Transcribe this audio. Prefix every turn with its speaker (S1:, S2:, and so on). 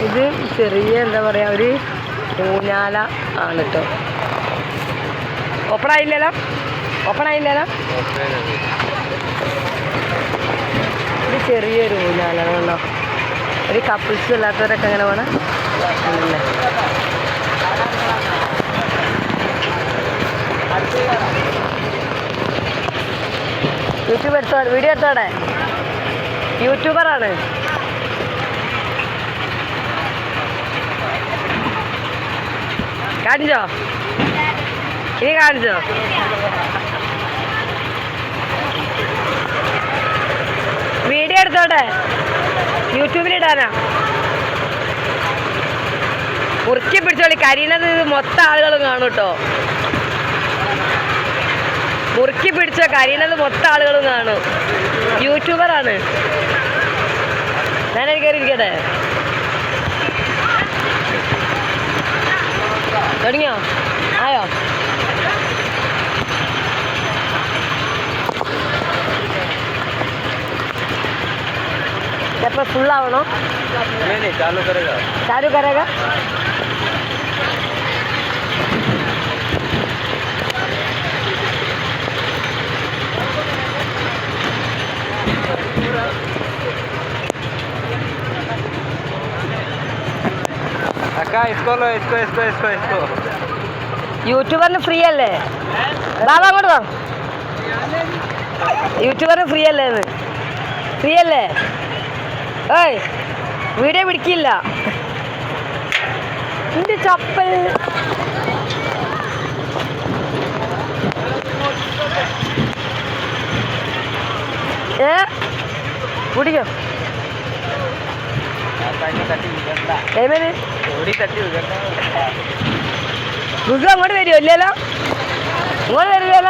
S1: ഇത് ചെറിയ എന്താ പറയാ ഒരു ഊഞ്ഞാല ആണ് കേട്ടോ. ഓപ്പൺ ആയില്ലല്ലോ. ഇത് ചെറിയൊരു ഊഞ്ഞാല കണ്ടോ. ഒരു കപ്പിൾസ് ഇല്ലാത്തവരൊക്കെ അങ്ങനെ വേണം. യൂട്യൂബ് വീഡിയോ എടുത്തോടെ. യൂട്യൂബറാണ്. കാണിച്ചോ? ഇനി കാണിച്ചോ? വീഡിയോ എടുത്തോട്ടെ, യൂട്യൂബിലിടാനാ. മുറുക്കി പിടിച്ചോളി, കരിയണത് മൊത്തം ആളുകളും കാണും കേട്ടോ. മുറുക്കി പിടിച്ചോ, കരിയണത് മൊത്തം ആളുകളും കാണും. യൂട്യൂബറാണ്. ഞാനൊരു കയറി ഇരിക്കട്ടെ. തുടങ്ങിയോ? ആയോ? എപ്പോൾ ഫുള്ളാവണോ? ചാലു കരേഗാ. യൂട്യൂബറിന് ഫ്രീ അല്ലേ ബാബാ? അങ്ങോട്ട് വാ. യൂട്യൂബറിന് ഫ്രീ അല്ലേ? ഫ്രീ അല്ലേ? ഏയ് വീഡിയോ പിടിക്കില്ല. എന്റെ ചപ്പൽ. കുടിക്കോ? ഋതു അങ്ങോട്ട് വരുമോ? ഇല്ലല്ലോ, ഇങ്ങോട്ട് വരില്ലല്ലോ.